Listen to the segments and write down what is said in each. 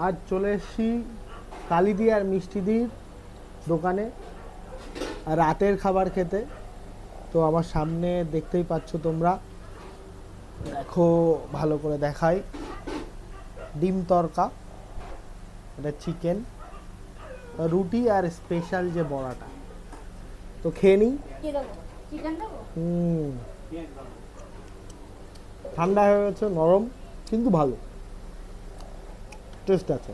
আজ চলে এসেছি কালিদি আর মিষ্টিদির দোকানে রাতের খাবার খেতে। তো আমার সামনে দেখতেই পাচ্ছ তোমরা, দেখো ভালো করে দেখাই, ডিম তড়কা, এটা চিকেন, রুটি আর স্পেশাল যে বড়াটা। তো খেয়ে নিই। ঠান্ডা হয়ে গেছে, নরম কিন্তু ভালো টেস্ট আছে।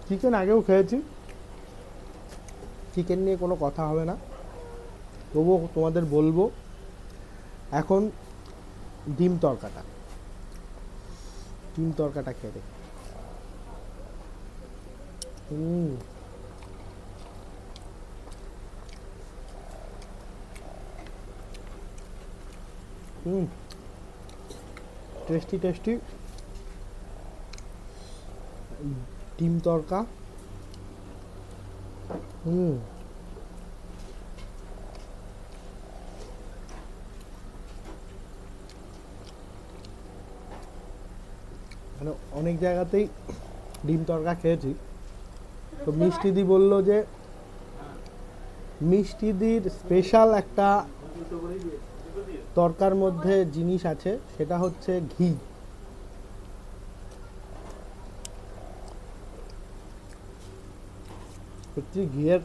চিকেন আগেও খেয়েছি, চিকেন নিয়ে কোনো কথা হবে না, তবুও তোমাদের বলবো এখন ডিম তড়কাটা খেয়ে দেখ। টেস্টি টেস্টি ডিম তড়কা। মানে অনেক জায়গাতেই ডিম তড়কা খেয়েছি। তো মিষ্টিদি বললো যে মিষ্টিদির স্পেশাল একটা তড়কার মধ্যে জিনিস আছে, সেটা হচ্ছে ঘি। সত্যি ঘিয়ের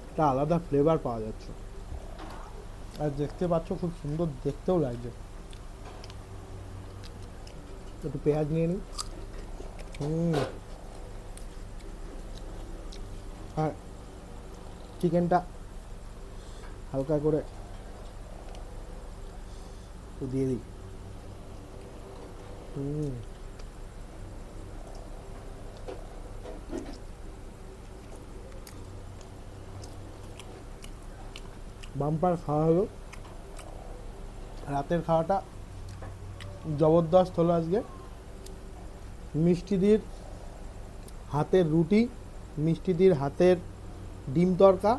একটা আলাদা ফ্লেভার পাওয়া যাচ্ছে, আর দেখতে পাচ্ছ খুব সুন্দর দেখতেও লাগছে। একটু পেঁয়াজ নিয়ে নিই। আর চিকেনটা হালকা করে দিয়ে দিই। বাম্পার খাওয়া হলো, রাতের খাওয়াটা জবরদস্ত হলো আজকে। মিষ্টিদির হাতের রুটি, মিষ্টিদির হাতের ডিম তড়কা,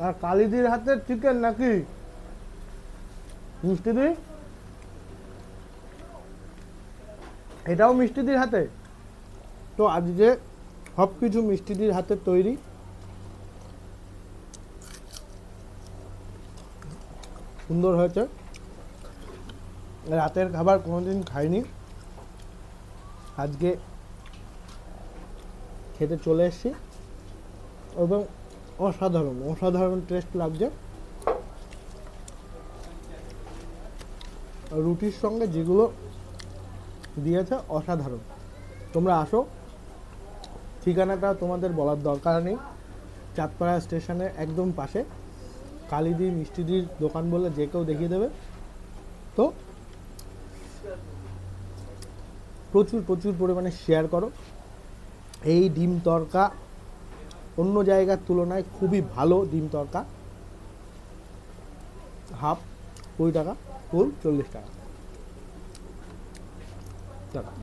আর কালিদির হাতের চিকেন। নাকি মিষ্টিদি? এটাও মিষ্টিদির হাতে। তো আজকে সব কিছু মিষ্টিদির হাতের তৈরি। সুন্দর হয়েছে। রাতের খাবার কোনোদিন খাইনি, আজকে খেতে চলে এসেছি এবং অসাধারণ অসাধারণ টেস্ট লাগছে। রুটির সঙ্গে যেগুলো দিয়েছে অসাধারণ। তোমরা আসো, ঠিকানাটা তোমাদের বলার দরকার নেই, চাঁদপাড়া স্টেশনের একদম পাশে কালিদি মিষ্টিদির দোকান বলে যে কেউ দেখিয়ে দেবে। তো প্রচুর প্রচুর পরিমাণে শেয়ার করো। এই ডিম তড়কা অন্য জায়গার তুলনায় খুবই ভালো। ডিম তড়কা হাফ 20 টাকা, ফুল 40 টাকা।